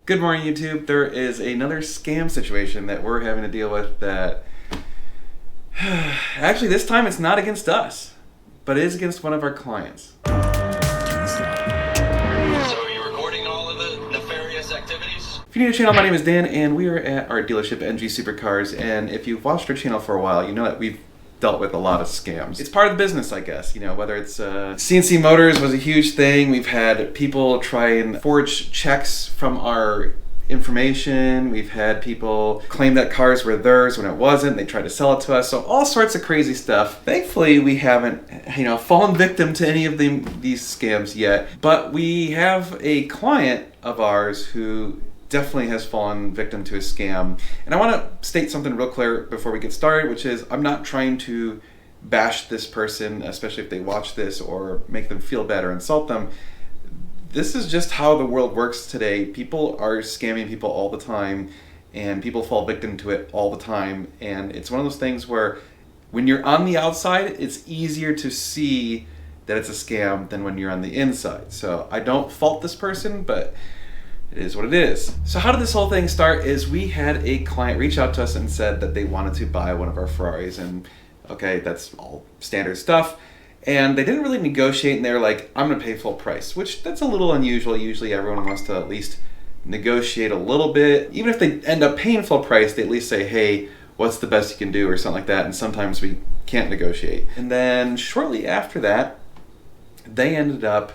Good morning, YouTube. There is another scam situation that we're having to deal with that actually this time it's not against us, but it is against one of our clients. So are you recording all of the nefarious activities? If you're new to the channel, my name is Dan, and we are at our dealership, NG Supercars, and if you've watched our channel for a while, you know that we've dealt with a lot of scams. It's part of the business, I guess, whether it's CNC Motors was a huge thing. We've had people try and forge checks from our information. We've had people claim that cars were theirs when it wasn't. They tried to sell it to us. So all sorts of crazy stuff. Thankfully, we haven't, fallen victim to any of these scams yet. But we have a client of ours who definitely has fallen victim to a scam. And I want to state something real clear before we get started, which is I'm not trying to bash this person, especially if they watch this, or make them feel bad or insult them. This is just how the world works today. People are scamming people all the time, and people fall victim to it all the time. And it's one of those things where when you're on the outside, it's easier to see that it's a scam than when you're on the inside. So I don't fault this person, but it is what it is. So how did this whole thing start is we had a client reach out to us and said that they wanted to buy one of our Ferraris, and okay, that's all standard stuff. And they didn't really negotiate, and they were like, I'm gonna pay full price, which that's a little unusual. Usually everyone wants to at least negotiate a little bit. Even if they end up paying full price, they at least say, hey, what's the best you can do, or something like that, and sometimes we can't negotiate. And then shortly after that, they ended up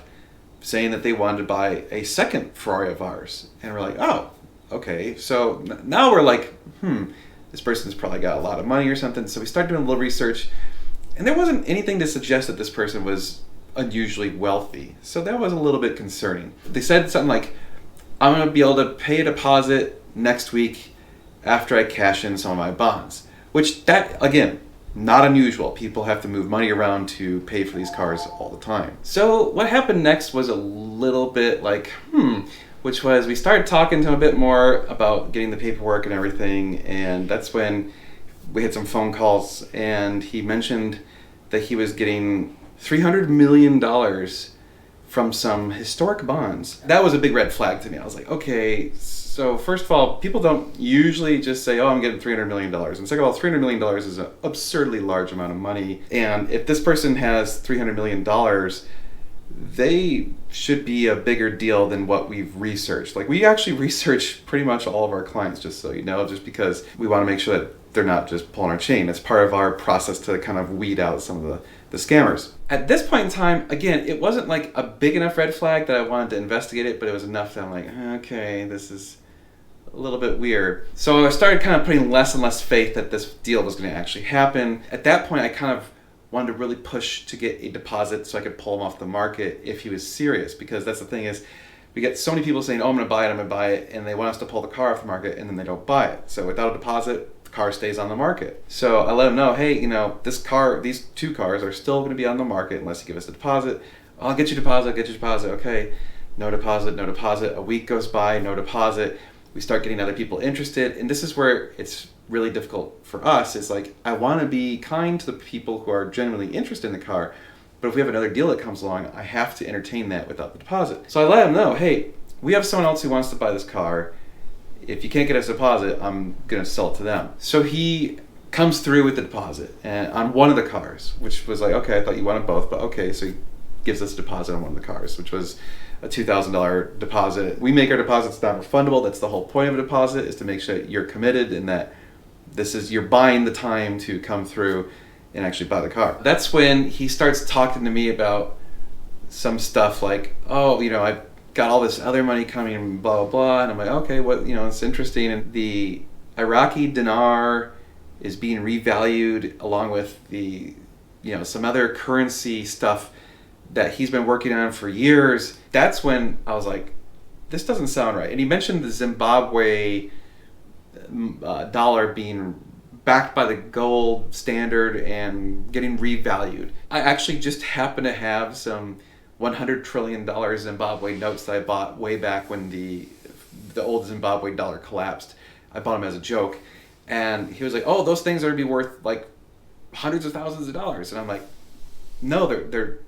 saying that they wanted to buy a second Ferrari of ours. And we're like, oh, okay. So now we're like, this person's probably got a lot of money or something. So we started doing a little research, and there wasn't anything to suggest that this person was unusually wealthy. So that was a little bit concerning. They said something like, I'm gonna be able to pay a deposit next week after I cash in some of my bonds. Which that, again, not unusual. People have to move money around to pay for these cars all the time. So what happened next was a little bit like, which was we started talking to him a bit more about getting the paperwork and everything, and that's when we had some phone calls, and he mentioned that he was getting $300 million from some historic bonds. That was a big red flag to me. I was like, okay, so first of all, people don't usually just say, oh, I'm getting $300 million. And second of all, $300 million is an absurdly large amount of money. And if this person has $300 million, they should be a bigger deal than what we've researched. Like, we actually research pretty much all of our clients, just so you know, just because we want to make sure that they're not just pulling our chain. It's part of our process to kind of weed out some of the scammers. At this point in time, again, it wasn't like a big enough red flag that I wanted to investigate it, but it was enough that I'm like, okay, this is a little bit weird. So I started kind of putting less and less faith that this deal was going to actually happen. At that point, I kind of wanted to really push to get a deposit so I could pull him off the market if he was serious, because that's the thing is, we get so many people saying, oh, I'm going to buy it, and they want us to pull the car off the market, and then they don't buy it. So without a deposit, car stays on the market. So I let him know, hey, these two cars are still going to be on the market unless you give us a deposit. I'll get you deposit, okay. No deposit. A week goes by, no deposit. We start getting other people interested, and this is where it's really difficult for us. It's like, I want to be kind to the people who are genuinely interested in the car, but if we have another deal that comes along, I have to entertain that without the deposit. So I let him know, hey, we have someone else who wants to buy this car. If you can't get us a deposit, I'm going to sell it to them. So he comes through with the deposit and on one of the cars, which was like, okay, I thought you wanted both, but okay. So he gives us a deposit on one of the cars, which was a $2,000 deposit. We make our deposits non-refundable. That's the whole point of a deposit, is to make sure you're committed and that you're buying the time to come through and actually buy the car. That's when he starts talking to me about some stuff like, oh, I've got all this other money coming and blah, blah, blah. And I'm like, okay, it's interesting. And the Iraqi dinar is being revalued along with the, some other currency stuff that he's been working on for years. That's when I was like, this doesn't sound right. And he mentioned the Zimbabwe dollar being backed by the gold standard and getting revalued. I actually just happen to have some $100 trillion Zimbabwe notes that I bought way back when the old Zimbabwe dollar collapsed. I bought them as a joke, and he was like, "Oh, those things are to be worth like hundreds of thousands of dollars." And I'm like, "No, they're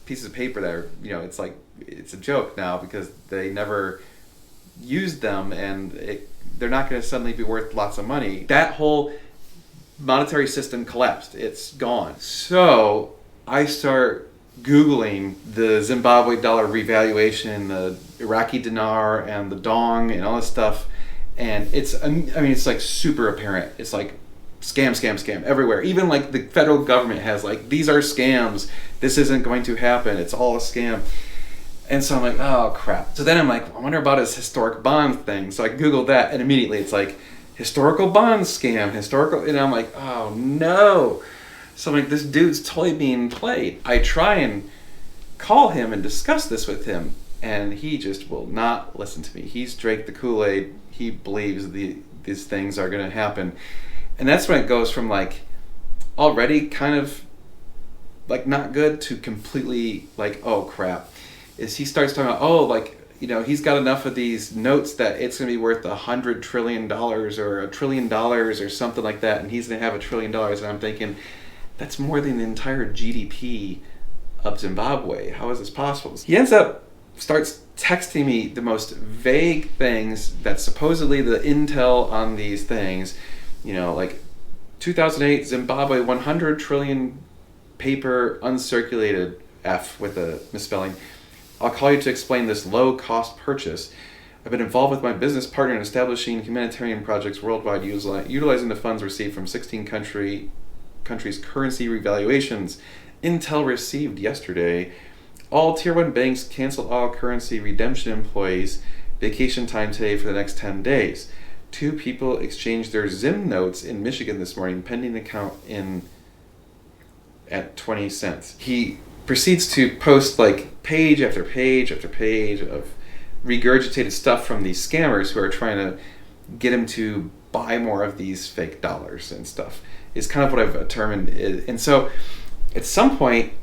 pieces of paper that are, it's like, it's a joke now because they never use them, and they're not going to suddenly be worth lots of money. That whole monetary system collapsed. It's gone. So I start Googling the Zimbabwe dollar revaluation, the Iraqi dinar, and the dong, and all this stuff. And it's like super apparent. It's like scam everywhere. Even like the federal government has like, these are scams. This isn't going to happen. It's all a scam. And so I'm like, oh crap. So then I'm like, I wonder about his historic bond thing. So I Googled that, and immediately it's like, historical bond scam, and I'm like, oh no. So I'm like, this dude's totally being played. I try and call him and discuss this with him, and he just will not listen to me. He's drank the Kool-Aid. He believes these things are going to happen. And that's when it goes from like already kind of like not good to completely like, oh crap. Is he starts talking about, oh, like, he's got enough of these notes that it's going to be worth $100 trillion or $1 trillion or something like that, and he's going to have $1 trillion. And I'm thinking, that's more than the entire GDP of Zimbabwe. How is this possible? He starts texting me the most vague things that supposedly the intel on these things, like 2008 Zimbabwe 100 trillion paper uncirculated, F with a misspelling. I'll call you to explain this low-cost purchase. I've been involved with my business partner in establishing humanitarian projects worldwide, utilizing the funds received from 16 countries' currency revaluations. Intel received yesterday. All Tier 1 banks canceled all currency redemption employees. Vacation time today for the next 10 days. 2 people exchanged their Zim notes in Michigan this morning, pending account at 20 cents. He proceeds to post like page after page after page of regurgitated stuff from these scammers who are trying to get him to buy more of these fake dollars and stuff. Is kind of what I've determined. And so at some point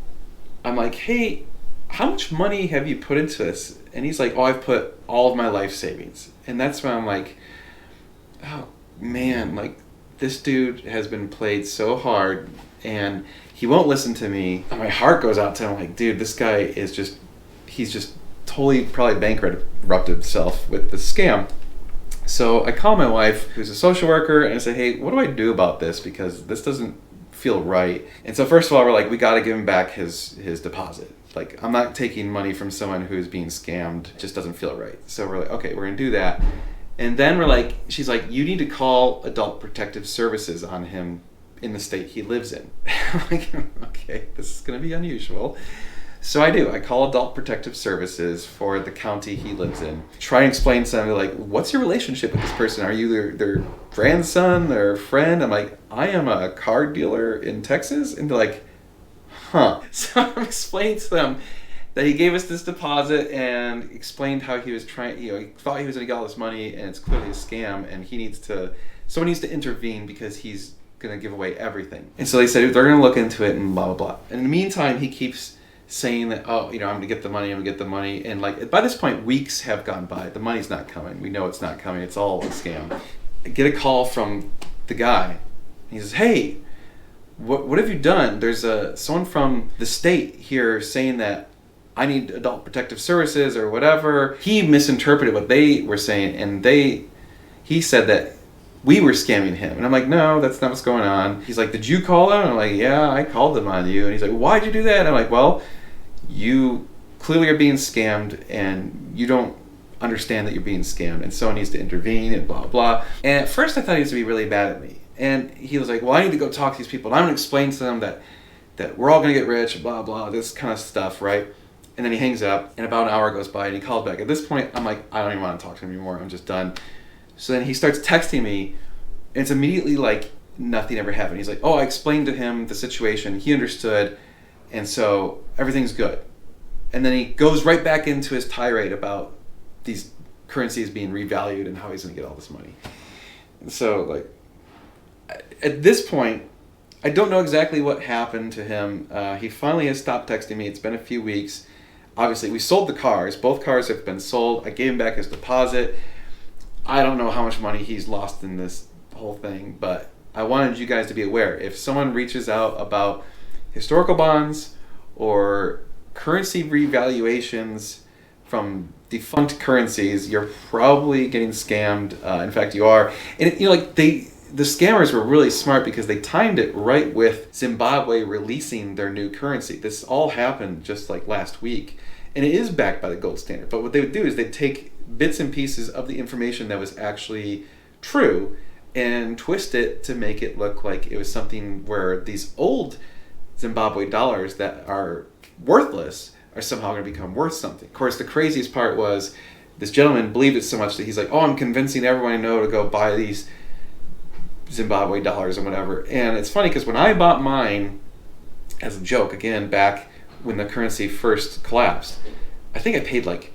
I'm like, hey, how much money have you put into this? And he's like, oh, I've put all of my life savings. And that's when I'm like, oh man, like this dude has been played so hard, and he won't listen to me. And my heart goes out to him like, dude, this guy is he's just totally probably bankrupted himself with the scam. So I call my wife, who's a social worker, and I say, hey, what do I do about this? Because this doesn't feel right. And so first of all, we're like, we got to give him back his deposit. Like, I'm not taking money from someone who's being scammed. It just doesn't feel right. So we're like, okay, we're going to do that. And then she's like, you need to call Adult Protective Services on him in the state he lives in. I'm like, okay, this is going to be unusual. So I do. I call Adult Protective Services for the county he lives in. Try and explain to them, like, what's your relationship with this person? Are you their grandson, their friend? I'm like, I am a car dealer in Texas. And they're like, huh. So I'm explaining to them that he gave us this deposit and explained how he was trying, he thought he was going to get all this money, and it's clearly a scam, and someone needs to intervene because he's going to give away everything. And so they said they're going to look into it and blah, blah, blah. And in the meantime, he keeps saying that, oh, I'm going to get the money. And like, by this point, weeks have gone by. The money's not coming. We know it's not coming. It's all a scam. I get a call from the guy. He says, hey, what have you done? There's someone from the state here saying that I need Adult Protective Services or whatever. He misinterpreted what they were saying, and he said that we were scamming him. And I'm like, no, that's not what's going on. He's like, did you call them? And I'm like, yeah, I called them on you. And he's like, why'd you do that? And I'm like, well, you clearly are being scammed, and you don't understand that you're being scammed, and someone needs to intervene, and blah, blah. And at first I thought he was to be really bad at me. And he was like, well, I need to go talk to these people, and I'm going to explain to them that we're all going to get rich, blah, blah, this kind of stuff, right? And then he hangs up, and about an hour goes by, and he calls back. At this point, I'm like, I don't even want to talk to him anymore. I'm just done. So then he starts texting me, and it's immediately like nothing ever happened. He's like, oh, I explained to him the situation. He understood, and so everything's good. And then he goes right back into his tirade about these currencies being revalued and how he's going to get all this money. And so, like, at this point, I don't know exactly what happened to him. He finally has stopped texting me. It's been a few weeks. Obviously, we sold the cars. Both cars have been sold. I gave him back his deposit. I don't know how much money he's lost in this whole thing, but I wanted you guys to be aware. If someone reaches out about historical bonds or currency revaluations from defunct currencies, you're probably getting scammed. In fact, you are. And the scammers were really smart because they timed it right with Zimbabwe releasing their new currency. This all happened just like last week, and it is backed by the gold standard. But what they would do is they'd take bits and pieces of the information that was actually true and twist it to make it look like it was something where these old Zimbabwe dollars that are worthless are somehow going to become worth something. Of course, the craziest part was this gentleman believed it so much that he's like, oh, I'm convincing everyone I know to go buy these Zimbabwe dollars and whatever. And it's funny because when I bought mine as a joke, again, back when the currency first collapsed, I think I paid like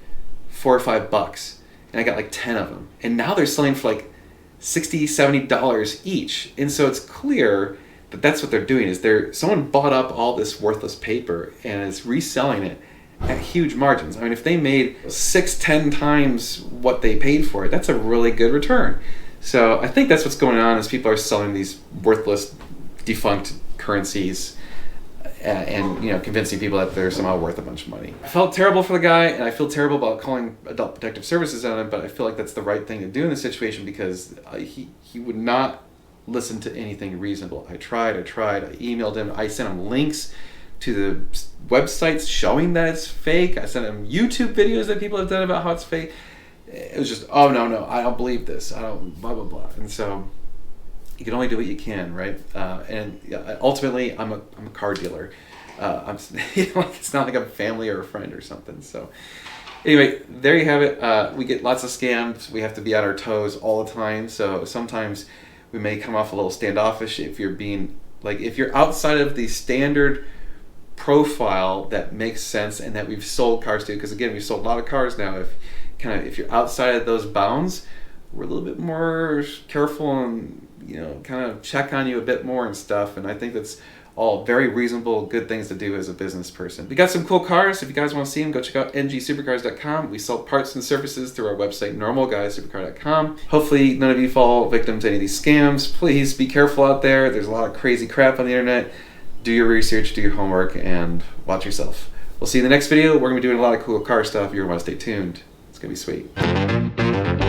$4 or $5 and I got like 10 of them. And now they're selling for like $60, $70 each. And so it's clear that that's what they're doing is someone bought up all this worthless paper and is reselling it at huge margins. I mean, if they made 6-10 times what they paid for it, that's a really good return. So I think that's what's going on is people are selling these worthless, defunct currencies and convincing people that they're somehow worth a bunch of money. I felt terrible for the guy, and I feel terrible about calling Adult Protective Services on him, but I feel like that's the right thing to do in this situation because he would not listen to anything reasonable. I tried, I emailed him, I sent him links to the websites showing that it's fake. I sent him YouTube videos that people have done about how it's fake. It was just, oh no, I don't believe this. I don't, blah, blah, blah. And so you can only do what you can, right? Ultimately, I'm a car dealer. It's not like I'm family or a friend or something. So anyway, there you have it. We get lots of scams. We have to be on our toes all the time. So sometimes we may come off a little standoffish if you're outside of the standard profile that makes sense and that we've sold cars to, because again, we've sold a lot of cars now. If you're outside of those bounds, we're a little bit more careful and kind of check on you a bit more and stuff. And I think that's all very reasonable, good things to do as a business person. We got some cool cars. If you guys want to see them, go check out ngsupercars.com. We sell parts and services through our website, normalguysupercar.com. Hopefully none of you fall victim to any of these scams. Please be careful out there. There's a lot of crazy crap on the internet. Do your research, do your homework, and watch yourself. We'll see you in the next video. We're going to be doing a lot of cool car stuff. You're going to want to stay tuned. It's going to be sweet.